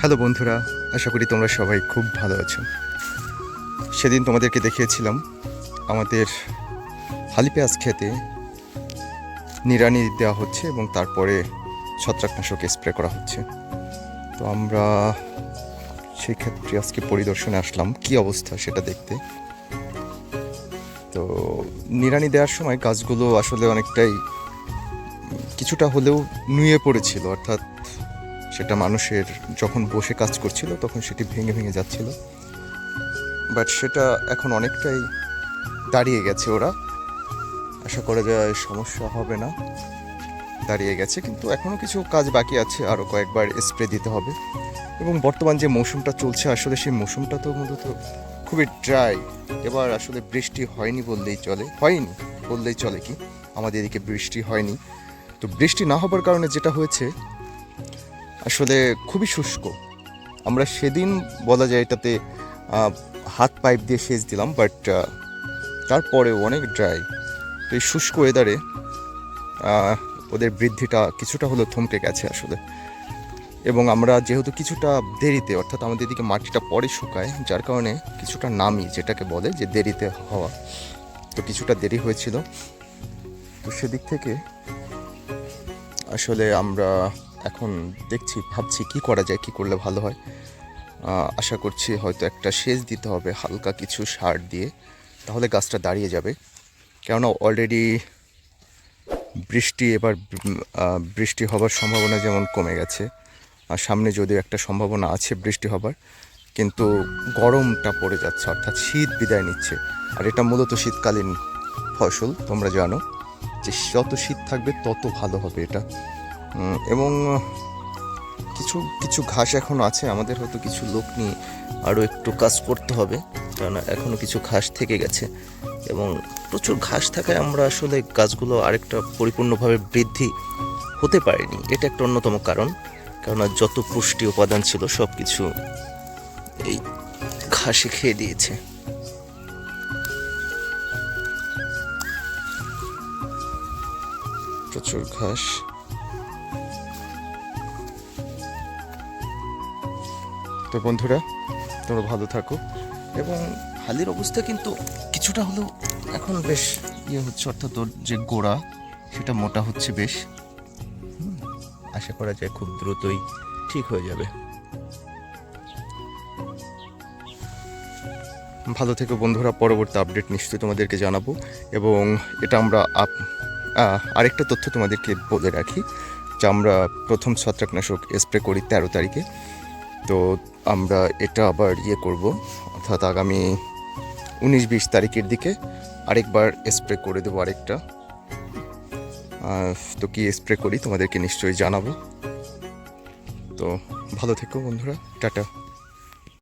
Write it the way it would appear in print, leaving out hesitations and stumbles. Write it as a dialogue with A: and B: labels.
A: Hello বন্ধুরা, আশা করি তোমরা সবাই খুব ভালো আছো। সেদিন তোমাদেরকে দেখিয়েছিলাম আমাদের হালি পেঁয়াজ খেতে নিড়ানি দেওয়া হচ্ছে এবং তারপরে ছত্রাকনাশক স্প্রে করা হচ্ছে। তো আমরা সেই ক্ষেত্রে আজকে পরিদর্শনে আসলাম কি অবস্থা সেটা দেখতে। তো নিড়ানি দেওয়ার সময় গাছগুলো আসলে অনেকটাই কিছুটা হলেও নুয়ে পড়েছিল, অর্থাৎ সেটা মানুষের যখন বসে কাজ করছিল তখন সেটি ভেঙে ভেঙে যাচ্ছিল। বাট সেটা এখন অনেকটাই দাঁড়িয়ে গেছে। ওরা আশা করা যায় সমস্যা হবে না, দাঁড়িয়ে গেছে। কিন্তু এখনও কিছু কাজ বাকি আছে, আরও কয়েকবার স্প্রে দিতে হবে। এবং বর্তমান যে মৌসুমটা চলছে আসলে সেই মৌসুমটা তো মূলত খুবই ড্রাই। এবার আসলে বৃষ্টি হয়নি বললেই চলে, হয়নি বললেই চলে কি, আমাদের এদিকে বৃষ্টি হয়নি। তো বৃষ্টি না হবার কারণে যেটা হয়েছে আসলে খুবই শুষ্ক। আমরা সেদিন বলা যায় এটাতে হাত পাইপ দিয়ে সেচ দিলাম, বাট তারপরে অনেক ড্রাই। তো এই শুষ্ক ওয়েদারে ওদের বৃদ্ধিটা কিছুটা হলেও থমকে গেছে আসলে। এবং আমরা যেহেতু কিছুটা দেরিতে, অর্থাৎ আমাদের এদিকে মাটিটা পরে শুকায়, যার কারণে কিছুটা নামি, যেটাকে বলে যে দেরিতে হওয়া, তো কিছুটা দেরি হয়েছিল। তো সেদিক থেকে আসলে আমরা এখন দেখছি, ভাবছি কি করা যায়, কি করলে ভালো হয়। আশা করছি হয়তো একটা সেচ দিতে হবে হালকা কিছু সার দিয়ে, তাহলে গাছটা দাঁড়িয়ে যাবে। কেননা অলরেডি বৃষ্টি হবার সম্ভাবনা যেমন কমে গেছে, আর সামনে যদিও একটা সম্ভাবনা আছে বৃষ্টি হবার, কিন্তু গরমটা পড়ে যাচ্ছে, অর্থাৎ শীত বিদায় নিচ্ছে। আর এটা মূলত শীতকালীন ফসল, তোমরা জানো যে যত শীত থাকবে তত ভালো হবে এটা। এবং কিছু কিছু ঘাস এখনও আছে, আমাদের হয়তো কিছু লোক নিয়ে আরও একটু কাজ করতে হবে, কেননা এখনও কিছু ঘাস থেকে গেছে। এবং প্রচুর ঘাস থাকায় আমরা আসলে গাছগুলো আরেকটা পরিপূর্ণভাবে বৃদ্ধি হতে পারেনি, এটা একটা অন্যতম কারণ। কেননা যত পুষ্টি উপাদান ছিল সব কিছু এই ঘাসে খেয়ে দিয়েছে। প্রচুর ঘাস। তো বন্ধুরা, তোমরা ভালো থাকো। এবং হালির অবস্থা কিন্তু কিছুটা হলেও এখন বেশ হচ্ছে, অর্থাৎ ওর যে গোড়া সেটা মোটা হচ্ছে বেশ। আশা করা যায় খুব দ্রুতই ঠিক হয়ে যাবে। ভালো থেকো বন্ধুরা, পরবর্তী আপডেট নিশ্চয়ই তোমাদেরকে জানাবো। এবং এটা আমরা আরেকটা তথ্য তোমাদেরকে বলে রাখি যে আমরা প্রথম ছত্রাকনাশক স্প্রে করি 13 তারিখে। তো আমরা এটা আবার করব, অর্থাৎ আগামী 19-20 তারিখের দিকে আরেকবার স্প্রে করে দেবো আরেকটা। তো কি স্প্রে করি তোমাদেরকে নিশ্চয়ই জানাবো। তো ভালো থেকো বন্ধুরা, টাটা।